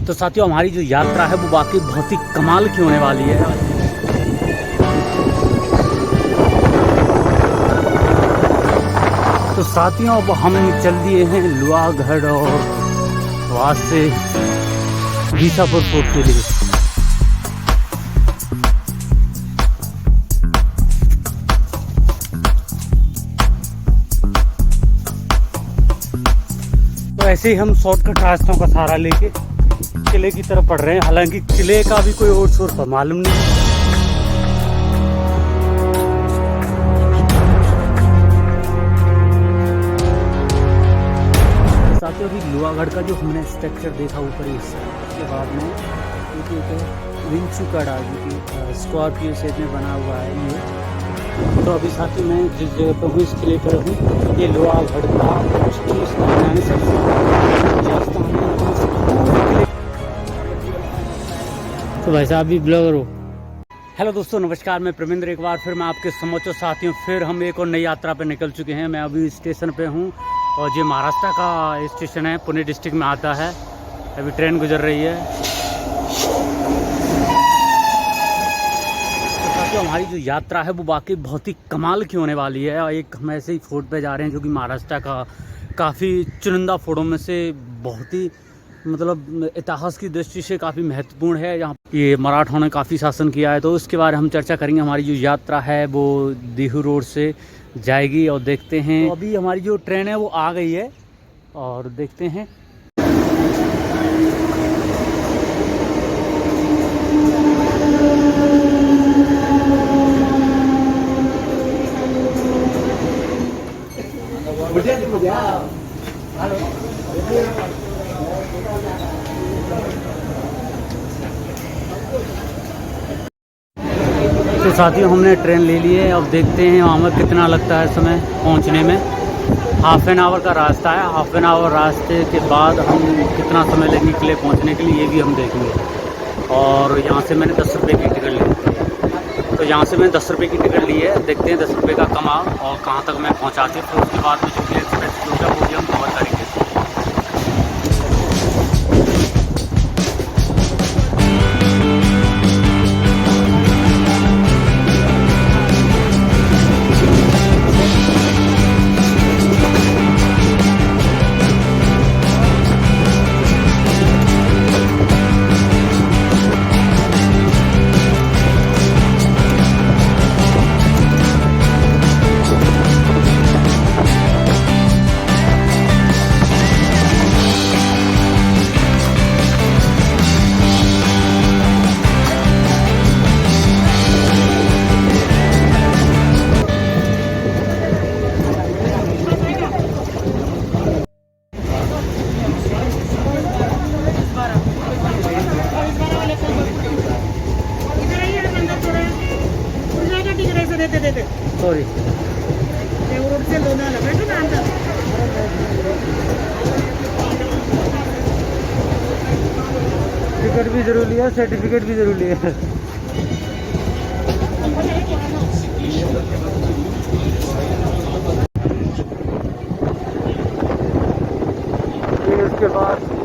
तो साथियों हमारी जो यात्रा है वो वाकई बहुत ही कमाल की होने वाली है। तो साथियों अब हम चल दिए हैं लुआगढ़ और वहाँ से बीसापुर फोर्ट के लिए। तो ऐसे ही हम शॉर्टकट रास्तों का सहारा लेके किले की तरफ बढ़ रहे हैं। हालांकि किले का भी कोई और शोर मालूम नहीं। साथियों अभी लुआगढ़ का जो हमने स्ट्रक्चर देखा ऊपर इसके बाद में विंचू का जो कि स्कॉर्पियो शेप में बना हुआ है ये। तो अभी साथियों मैं जिस जगह पर हूँ इस किले पर हूँ, ये लुआगढ़ का तो भाई साहब भी ब्लॉगर हो। हेलो दोस्तों नमस्कार, मैं प्रविंद्र एक बार फिर मैं आपके समझो साथियों फिर हम एक और नई यात्रा पे निकल चुके हैं। मैं अभी स्टेशन पे हूँ और ये महाराष्ट्र का स्टेशन है, पुणे डिस्ट्रिक्ट में आता है। अभी ट्रेन गुजर रही है। तो साथियों हमारी जो यात्रा है वो वाकई बहुत ही कमाल की होने वाली है। और एक हम ऐसे ही फोर्ट पे जा रहे हैं जो कि महाराष्ट्र का काफ़ी चुनिंदा फोर्टों में से बहुत ही मतलब इतिहास की दृष्टि से काफ़ी महत्वपूर्ण है। यहाँ ये मराठों ने काफ़ी शासन किया है, तो उसके बारे में हम चर्चा करेंगे। हमारी जो यात्रा है वो देहू रोड से जाएगी और देखते हैं। तो अभी हमारी जो ट्रेन है वो आ गई है और देखते हैं। तो साथियों हमने ट्रेन ले ली है। अब देखते हैं वहाँ में कितना लगता है समय पहुँचने में। हाफ एन आवर का रास्ता है। हाफ एन आवर रास्ते के बाद हम कितना समय लेंगे किले पहुँचने के लिए ये भी हम देखेंगे। और यहाँ से मैंने 10 रुपये की टिकट ली है। तो यहाँ से मैंने 10 रुपये की टिकट ली है। देखते हैं 10 रुपये का कमा और कहाँ तक मैं पहुँचाती हूँ। फिर उसके बाद में जो भी एक्सपेंस होगा वो भी हम कवर करेंगे। सॉरी टिकट भी जरूरी है, सर्टिफिकेट भी जरूरी है। उसके बाद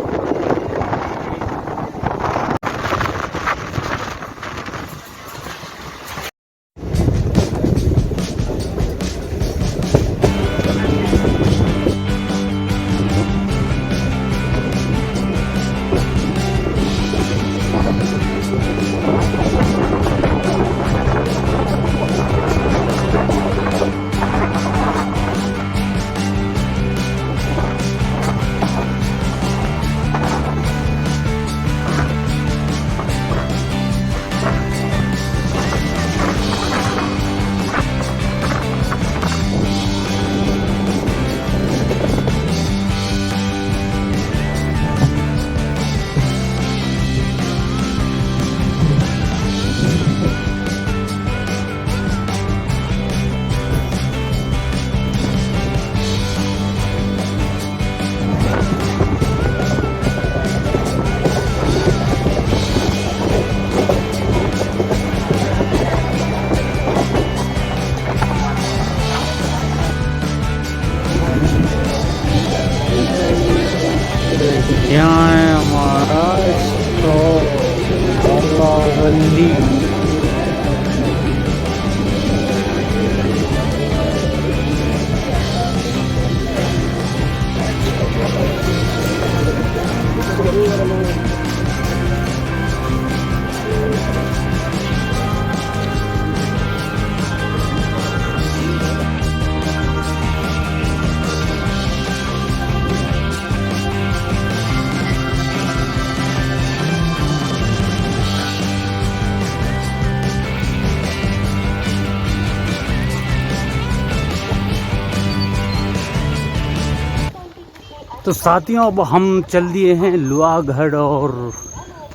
तो साथियों अब हम चल दिए हैं लोहागढ़ और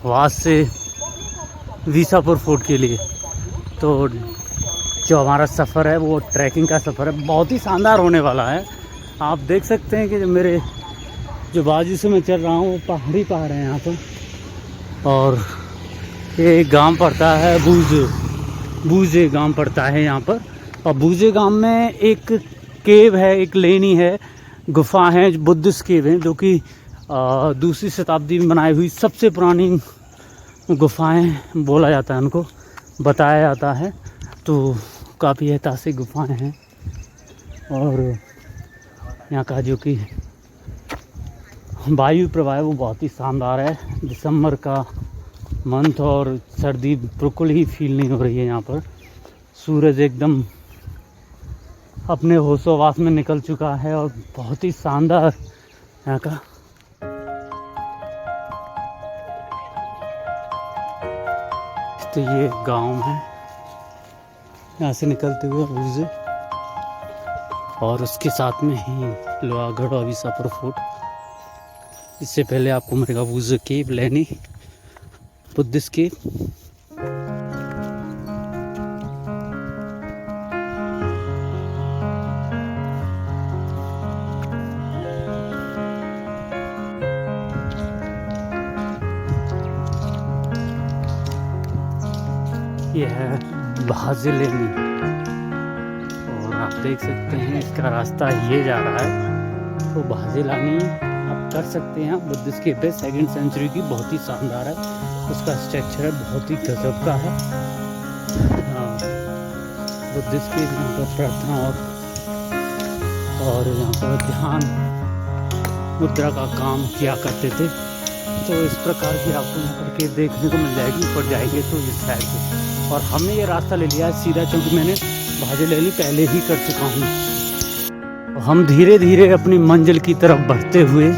वहाँ से विसापुर फोर्ट के लिए। तो जो हमारा सफ़र है वो ट्रैकिंग का सफ़र है, बहुत ही शानदार होने वाला है। आप देख सकते हैं कि जो मेरे जो बाजू से मैं चल रहा हूँ वो पहाड़ी पहाड़ है यहाँ पर। और ये गांव पड़ता है बूजे गांव पड़ता है यहाँ पर। और बूजे गांव में एक केव है, एक लेनी है, गुफा है, बुद्धिस्ट केव है, जो कि दूसरी शताब्दी में बनाई हुई सबसे पुरानी गुफाएं बोला जाता है, उनको बताया जाता है। तो काफ़ी ऐतिहासिक गुफाएं हैं। और यहाँ का जो कि वायु प्रवाह है वो बहुत ही शानदार है। दिसंबर का मंथ और सर्दी बिल्कुल ही फील नहीं हो रही है यहाँ पर। सूरज एकदम अपने होशोवास में निकल चुका है और बहुत ही शानदार यहाँ का। तो ये गांव है, यहाँ से निकलते हुए बुर्ज और उसके साथ में ही लोहागढ़ और विसापुर फोर्ट। इससे पहले आपको मिलेगा बुर्ज केव, लेनी बुद्धिस्ट केव। ये है भाजे लेनी और आप देख सकते हैं इसका रास्ता ये जा रहा है। तो भाजे लानी आप कर सकते हैं। बुद्धिस्ट केव है, 2nd सेंचुरी की, बहुत ही शानदार है। उसका स्ट्रक्चर है बहुत ही गजब का है। बुद्धिस्ट केव यहाँ पर प्रार्थना और यहाँ पर ध्यान मुद्रा का काम किया करते थे। तो इस प्रकार की आपको यहाँ पर केव देखने को मिल जाएगी। ऊपर जाएंगे तो इस साइड से। और हमने ये रास्ता ले लिया है सीधा, क्योंकि मैंने भाजे लेनी पहले ही कर चुका हूँ। हम धीरे धीरे अपनी मंजिल की तरफ बढ़ते हुए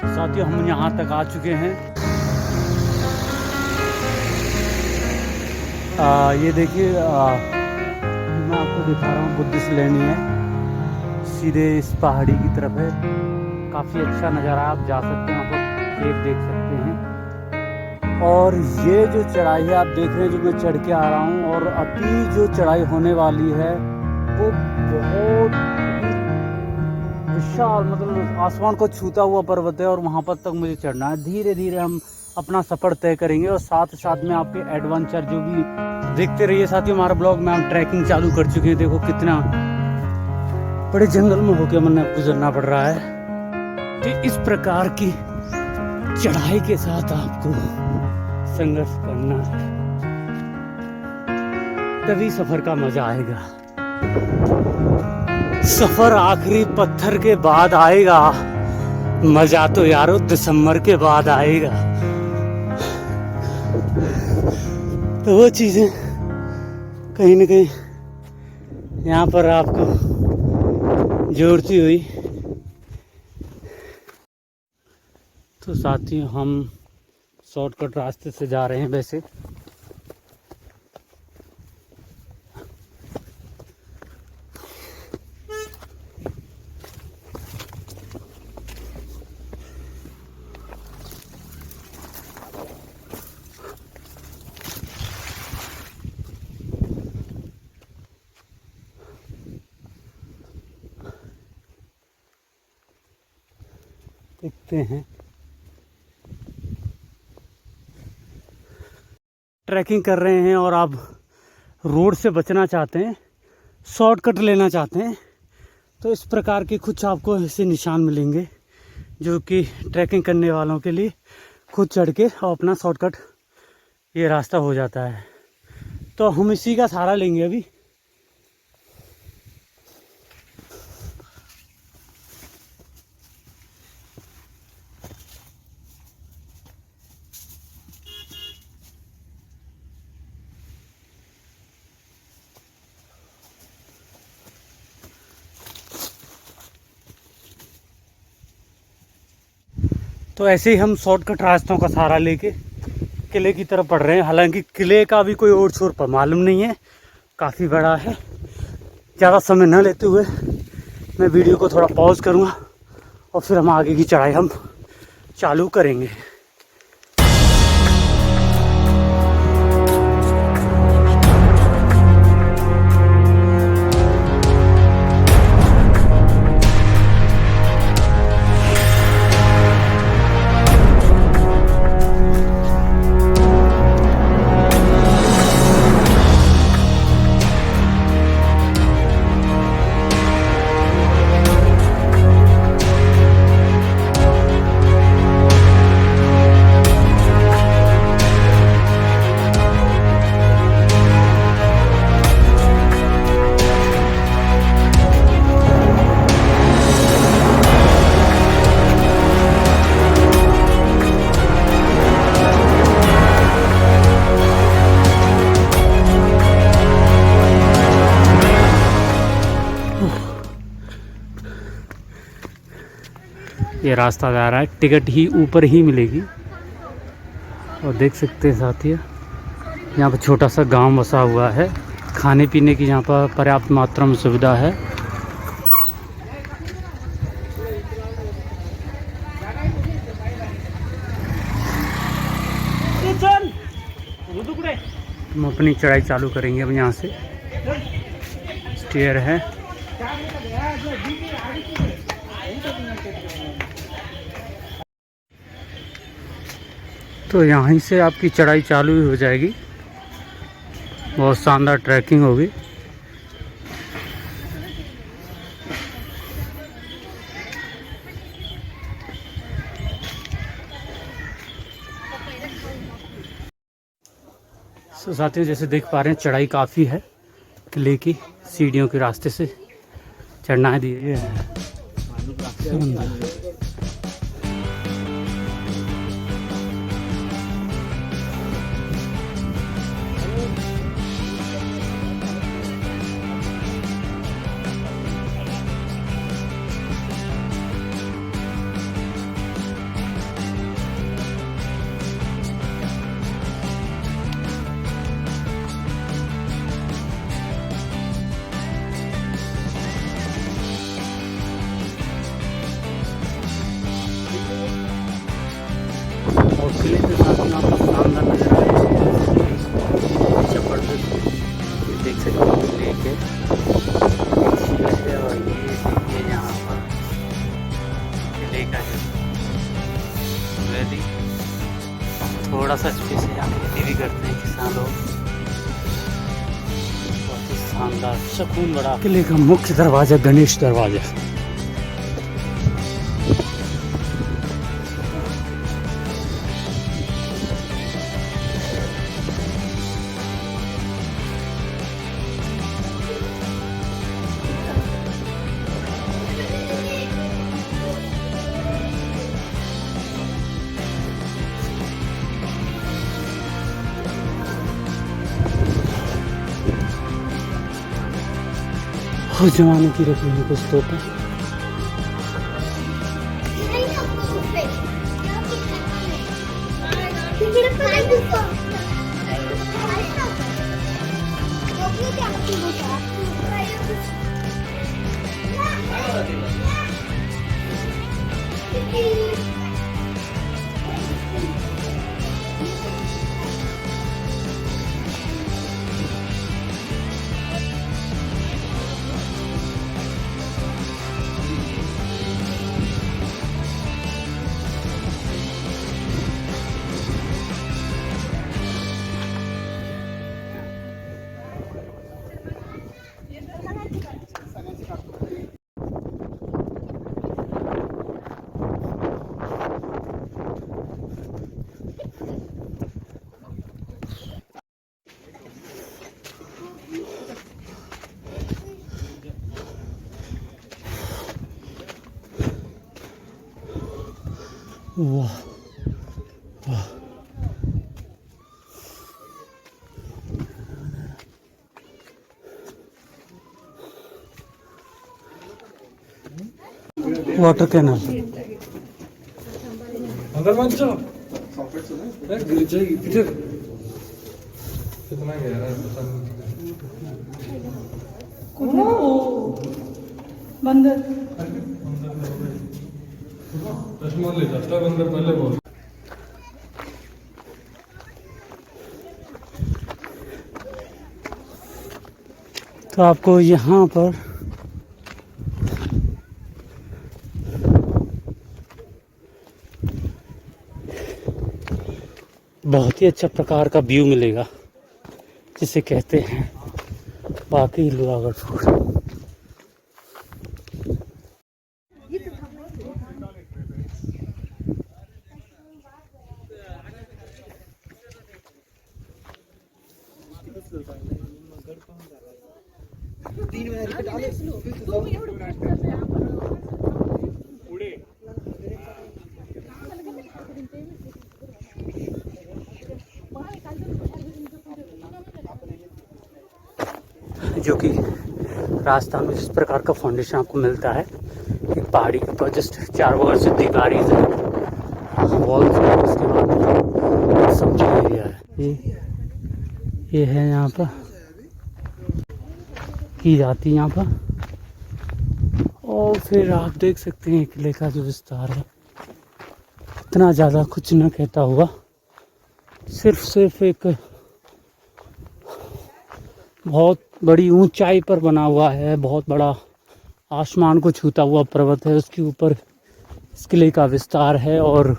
साथियों हम यहाँ तक आ चुके हैं। ये देखिए, मैं आपको दिखा रहा हूँ बुद्धिस्ट लेनी है, सीधे इस पहाड़ी की तरफ है। काफ़ी अच्छा नज़ारा, आप जा सकते हैं, आप केव देख सकते हैं। और ये जो चढ़ाई है आप देख रहे हैं, जो मैं चढ़ के आ रहा हूँ, और अभी जो चढ़ाई होने वाली है वो बहुत विशाल, मतलब आसमान को छूता हुआ पर्वत है। और वहाँ पर तक मुझे चढ़ना है। धीरे धीरे हम अपना सफ़र तय करेंगे और साथ साथ में आपके एडवेंचर जो भी देखते रहिए। साथियों हमारा ब्लॉग में हम ट्रैकिंग चालू कर चुके हैं। देखो कितना बड़े जंगल में होकर हमें गुजरना पड़ रहा है। तो इस प्रकार की चढ़ाई के साथ आपको संघर्ष करना है, तभी सफर का मजा आएगा। सफर आखिरी पत्थर के बाद आएगा, मजा तो यारो दिसंबर के बाद आएगा। तो वो चीजें कहीं ना कहीं यहाँ पर आपको जोड़ती हुई। तो साथियों हम शॉर्टकट रास्ते से जा रहे हैं। वैसे देखते हैं, ट्रैकिंग कर रहे हैं और आप रोड से बचना चाहते हैं शॉर्टकट लेना चाहते हैं तो इस प्रकार के कुछ आपको ऐसे निशान मिलेंगे जो कि ट्रैकिंग करने वालों के लिए खुद चढ़ के और अपना शॉर्टकट ये रास्ता हो जाता है। तो हम इसी का सहारा लेंगे अभी। तो ऐसे ही हम शॉर्टकट रास्तों का सहारा लेके किले की तरफ बढ़ रहे हैं। हालांकि किले का भी कोई ओर छोर पर मालूम नहीं है, काफ़ी बड़ा है। ज़्यादा समय न लेते हुए मैं वीडियो को थोड़ा पॉज करूँगा और फिर हम आगे की चढ़ाई हम चालू करेंगे। ये रास्ता जा रहा है, टिकट ही ऊपर ही मिलेगी। और देख सकते हैं साथियों, यहाँ पर छोटा सा गांव बसा हुआ है। खाने पीने की यहाँ पर पर्याप्त मात्रा में सुविधा है। हम अपनी चढ़ाई चालू करेंगे अब। यहाँ से स्टेयर है। तो यहाँ से आपकी चढ़ाई चालू ही हो जाएगी। बहुत शानदार ट्रैकिंग होगी। तो साथियों, जैसे देख पा रहे हैं चढ़ाई काफ़ी है। किले की सीढ़ियों के रास्ते से चढ़ना है। धीरे और किले के साथ में आपको शानदार नजर आएगा। देख सकते हो लेके और ये देखिए यहाँ पर किले का वैली। थोड़ा सा स्पेस है, यहाँ खेती भी करते हैं किसान लोग। बहुत ही शानदार सुकून बड़ा। किले का मुख्य दरवाजा गणेश दरवाजा। उस जमाने की रखी हुई कुछ तोपें। वाह वाह, वाटर कैनल। अंदर मत जाओ। गिर जाएगी किधर? कितना गहरा है पता नहीं। बंदर चश्मा ले जाता है बंदर पहले बोल। तो आपको यहाँ पर बहुत ही अच्छा प्रकार का व्यू मिलेगा, जिसे कहते हैं बाकी लोहागढ़ फोर्ट। जो कि राजस्थान में जिस प्रकार का फाउंडेशन आपको मिलता है, एक पहाड़ी के ऊपर जस्ट चारों ओर से दीवारीज है, वॉल्स है, उसके बाद सब्जी एरिया है। ये है यहाँ पर की जाती यहाँ पर। और फिर आप देख सकते हैं किले का जो विस्तार है, इतना ज़्यादा कुछ न कहता हुआ, सिर्फ एक बहुत बड़ी ऊंचाई पर बना हुआ है, बहुत बड़ा आसमान को छूता हुआ पर्वत है, उसके ऊपर इस किले का विस्तार है। और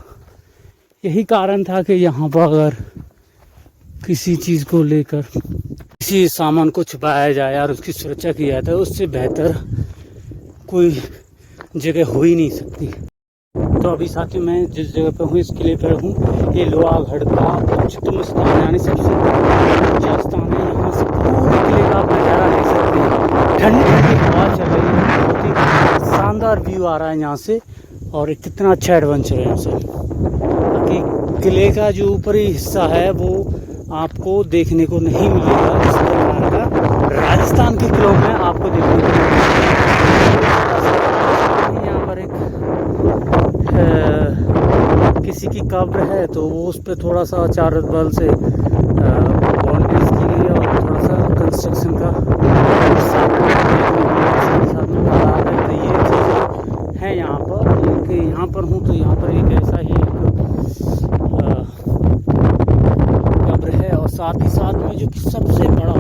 यही कारण था कि यहाँ पर अगर किसी चीज़ को लेकर किसी सामान को छुपाया जाए और उसकी सुरक्षा की जाए तो उससे बेहतर कोई जगह हो ही नहीं सकती। तो अभी साथियों मैं जिस जगह पर हूँ, इस किले पर हूँ, ये लोहागढ़ का उच्चतम स्थान यानी सबसे ऊंचा स्थान है। यहाँ से पूरे किले का आप नज़ारा देख सकते हैं, ठंडी ठंडी हवा चल रही है, बहुत ही शानदार व्यू आ रहा है यहाँ से। और एक कितना अच्छा एडवेंचर है यहाँ से। बाकी किले का जो ऊपरी हिस्सा है वो आपको देखने को नहीं मिलेगा, इस प्रकार का राजस्थान के किलों में आपको देखने को मिलेगा। यहाँ पर एक किसी की कब्र है, तो वो उस पर थोड़ा सा चार बल से बाउंड्रीज की गई है और थोड़ा सा कंस्ट्रक्शन का साथ में तालाब है। तो ये चीज़ें हैं यहाँ पर। एक यहाँ पर हूँ तो यहाँ पर एक ऐसा ही कब्र है। और साथ ही साथ में जो कि सबसे बड़ा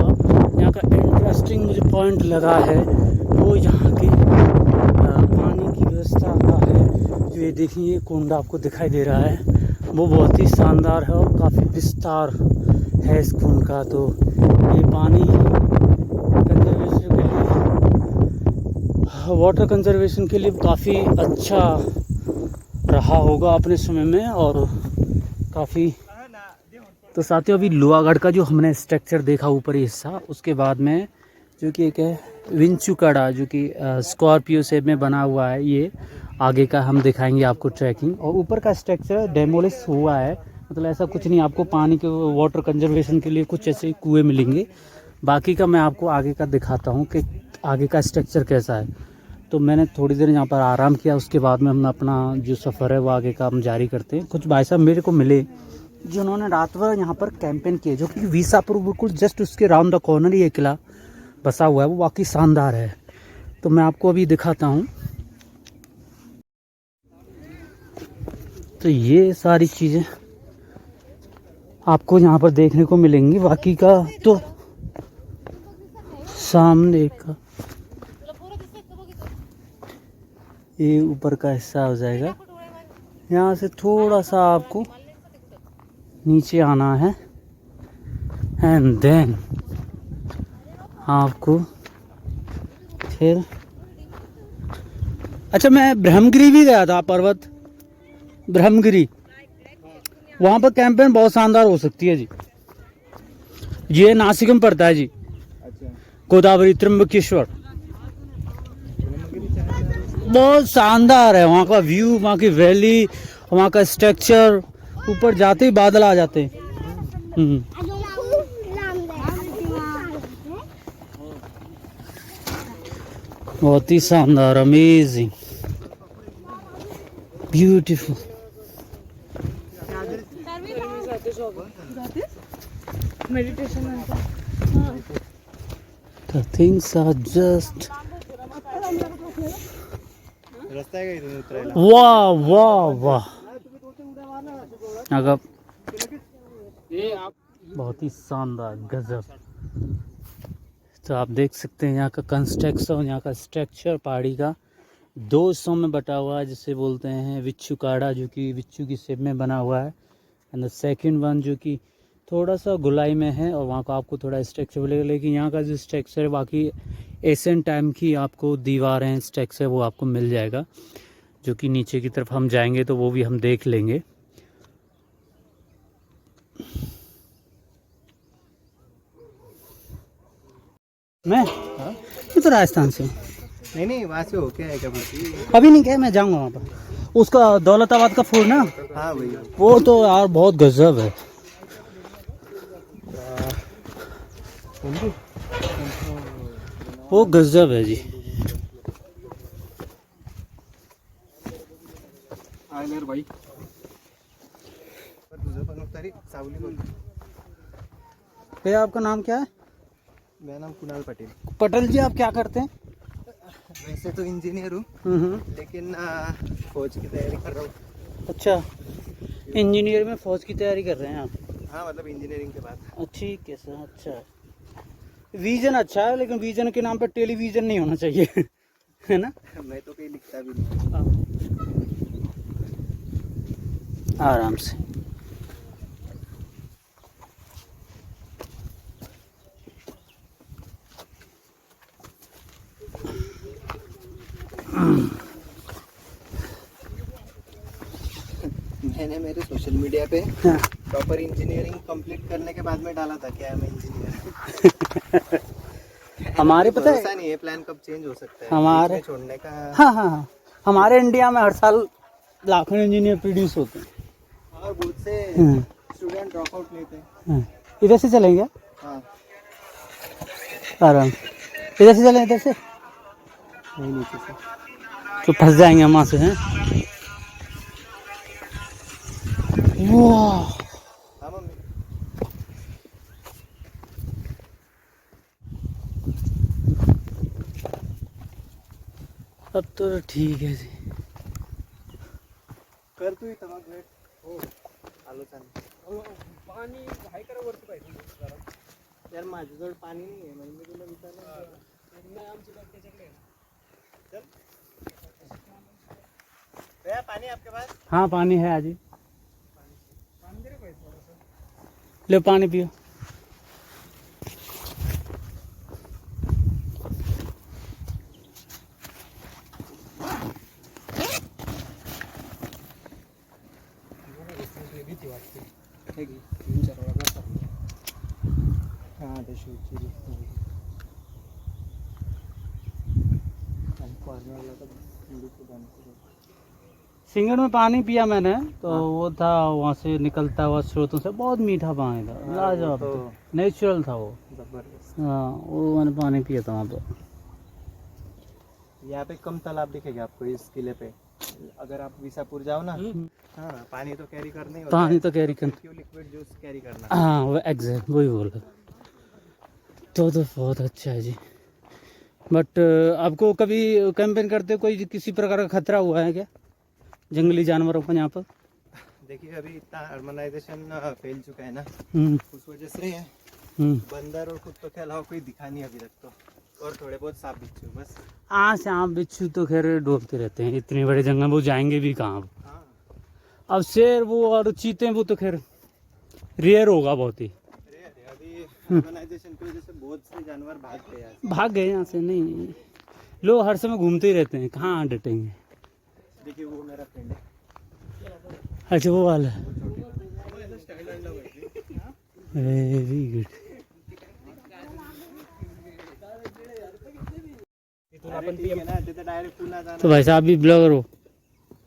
यहाँ का इंटरेस्टिंग मुझे पॉइंट लगा है, वो यहाँ की पानी की व्यवस्था का है। जो ये देखिए कुंड आपको दिखाई दे रहा है, वो बहुत ही शानदार है और काफ़ी विस्तार है इस कुंड का। तो ये पानी कंजर्वेशन के लिए, वाटर कंजर्वेशन के लिए काफ़ी अच्छा रहा होगा अपने समय में और काफ़ी। तो साथियों अभी लोहागढ़ का जो हमने स्ट्रक्चर देखा ऊपरी हिस्सा, उसके बाद में जो कि एक है विंचुकाड़ा, जो कि स्कॉर्पियो शेप में बना हुआ है, ये आगे का हम दिखाएंगे आपको ट्रैकिंग। और ऊपर का स्ट्रक्चर डेमोलिश हुआ है, मतलब ऐसा कुछ नहीं, आपको पानी के वाटर कंजर्वेशन के लिए कुछ ऐसे कुएं मिलेंगे। बाकी का मैं आपको आगे का दिखाता हूँ कि आगे का स्ट्रक्चर कैसा है। तो मैंने थोड़ी देर यहाँ पर आराम किया, उसके बाद में हम अपना जो सफ़र है वो आगे का हम जारी करते हैं। कुछ भाई साहब मेरे को मिले जिन्होंने रात भर यहाँ पर कैंपेन किए, जो कि विसापुर बिल्कुल जस्ट उसके राउंड द कॉर्नर ये किला बसा हुआ है, वो वाकई शानदार है। तो मैं आपको अभी दिखाता हूँ। तो ये सारी चीज़ें आपको यहाँ पर देखने को मिलेंगी। बाकी का तो सामने का ये ऊपर का हिस्सा हो जाएगा। यहाँ से थोड़ा सा आपको नीचे आना है एंड देन आपको फिर, अच्छा मैं ब्रह्मगिरी भी गया था, पर्वत ब्रह्मगिरी, वहाँ पर कैंपेन बहुत शानदार हो सकती है जी। ये नासिक में पड़ता है जी, गोदावरी त्र्यंबकेश्वर, बहुत शानदार है वहाँ का व्यू, वहाँ की वैली वहाँ का स्ट्रक्चर, ऊपर जाते ही बादल आ जाते हैं। बहुत ही शानदार, amazing, beautiful. Meditation The things are just वाह वाह वाह। अगर बहुत ही शानदार, गजब। तो आप देख सकते हैं यहाँ का कंस्ट्रक्शन, यहाँ का स्ट्रक्चर पहाड़ी का 2 हिस्सों में बटा हुआ है, जिसे बोलते हैं विच्छुकाड़ा, जो कि विच्छू की शेप में बना हुआ है। एंड द सेकंड वन जो कि थोड़ा सा गुलाई में है, और वहाँ का आपको थोड़ा स्ट्रक्चर मिलेगा। लेकिन यहाँ का जो स्ट्रक्चर है, बाकी एशियन टाइम की आपको दीवारें, स्ट्रक्चर वो आपको मिल जाएगा, जो कि नीचे की तरफ हम जाएंगे तो वो भी हम देख लेंगे। मैं तो राजस्थान से हूँ। नहीं वहाँ से होके आए कभी? अभी नहीं गया, मैं जाऊँगा वहाँ पर। उसका दौलताबाद का फोर्ट ना, हाँ वही। वो तो यार बहुत गजब है। वो गजब है जी। आयलर भाई तुझं पण तरी सावली बोल। भैया आपका नाम क्या है? मेरा नाम कुणाल पटेल। पटेल जी, आप क्या करते हैं? वैसे तो इंजीनियर हूँ, लेकिन फौज की तैयारी कर रहा हूँ। अच्छा, इंजीनियर में फौज की तैयारी कर रहे हैं आप? हाँ मतलब इंजीनियरिंग के बाद। ठीक है सर, अच्छा है। विजन अच्छा है, लेकिन विजन के नाम पर टेलीविजन नहीं होना चाहिए है ना? मैं तो कहीं लिखता भी नहीं। आराम से। मैंने मेरे सोशल मीडिया पे प्रॉपर इंजीनियरिंग कंप्लीट करने के बाद में डाला था क्या मैं इंजीनियर। हमारे पता है, नहीं है प्लान कब चेंज हो सकता है हमारे बीच में छोड़ने का। हाँ, हमारे इंडिया में हर साल लाखों इंजीनियर प्रोड्यूस होते हैं, और बहुत से स्टूडेंट ड्रॉप आउट लेते हैं। इधर से चलेंगे? हाँ आराम, इधर से चलें, इधर से नहीं नीचे से तो फंस जाएंगे हम वहाँ से, हैं? वाह, हाँ मम्मी। अब तो ठीक है जी। कर तू तमाक वेट हो आलोचना पाणी हाय करा वरती पाहिजे यार माझ्याजवळ पाणी नाही आहे म्हणजे मी तुला विचारलं नाही आमची बाग त्याच्याकडे आहे चल भैया पानी आपके पास? हाँ पानी है आजी, ले पानी पियो। हाँ देशूची सिंगड़ में पानी पिया मैंने तो वो था वहाँ से निकलता हुआ स्रोतों से, बहुत मीठा पानी था, लाजवाब, नेचुरल था वो। जबरदस्त। हाँ, वो मैंने पानी पिया था वहाँ पर। यहाँ पे कम तालाब दिखेगा आपको इस किले पे। अगर आप विसापुर जाओ ना, हाँ पानी तो कैरी करना ही होता पानी है। तो कैरी कर, लिक्विड जूस कैरी करना। हाँ वो एग्जैक्ट वही बोला। तो बहुत अच्छा है जी। बट आपको कभी कैंपेन करते कोई किसी प्रकार का खतरा हुआ है क्या जंगली जानवरों का यहाँ पर? देखिए अभी इतना हार्मोनाइजेशन फैल चुका है ना, उस वजह से बंदर और कुत्तों के अलावा कोई दिखा नहीं अभी तक तो, और थोड़े बहुत सांप बिच्छू बस। हाँ, सांप बिच्छू तो खैर डोलते रहते हैं, इतने बड़े जंगल वो जाएंगे भी कहाँ। हाँ अब शेर वो और चीते वो तो खैर रेयर होगा बहुत ही। अभी हार्मोनाइजेशन की वजह से बहुत से जानवर भाग गए यहाँ से। नहीं, लोग हर समय घूमते ही रहते हैं, कहाँ डटेंगे। देखिए वो मेरा फ्रेंड है। अच्छा वो वाला, वेरी गुड। तो भाई साहब भी ब्लॉगर हो?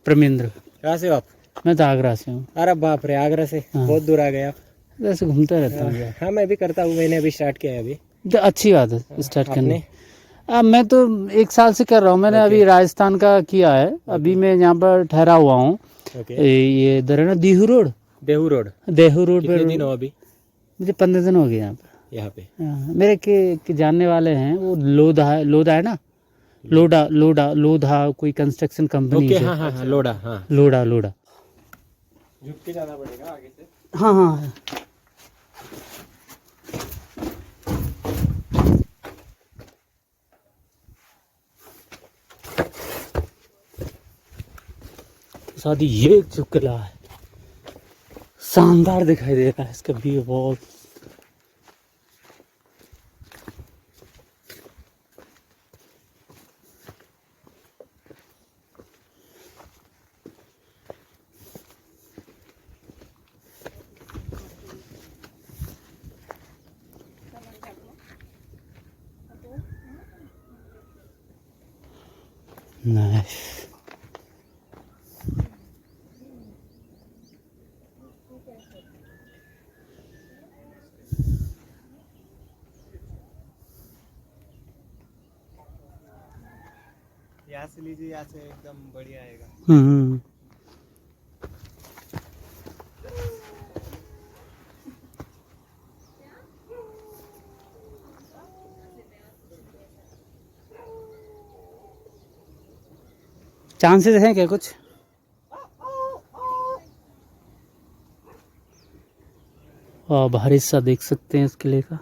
प्रमेंद्र, कहाँ से हो आप? मैं तो आगरा से हूँ। अरे बाप रे, आगरा से हाँ। बहुत दूर आ गए आप। वैसे घूमता रहता हूँ यार। हाँ मैं भी करता हूँ, मैंने अभी स्टार्ट किया है अभी। तो अच्छी बात है स्टार्ट करने। आपने? मैं तो 1 साल से कर रहा हूँ। मैंने Okay. अभी राजस्थान का किया है। अभी मैं यहाँ पर ठहरा हुआ हूँ। ओके। ये इधर है ना Dehu road. Dehu road. Dehu road कितने पर दिन हो अभी मुझे 15 दिन हो गए यहाँ पर। यहाँ पे? हाँ, मेरे के जानने वाले हैं। वो लोधा है ना, लोधा कोई कंस्ट्रक्शन कंपनी ओके। है। हाँ हाँ हाँ, लोडा। हाँ, लोधा झुक के जाना पड़ेगा आगे से। हाँ हाँ। साथ ही ये जो किला है शानदार दिखाई दे रहा है। इसका व्यू बहुत नाइस। यहाँ से लीजिए, यहाँ से एकदम बढ़िया आएगा। चांसेस हैं क्या कुछ? बाहरी सा देख सकते हैं इस किले का।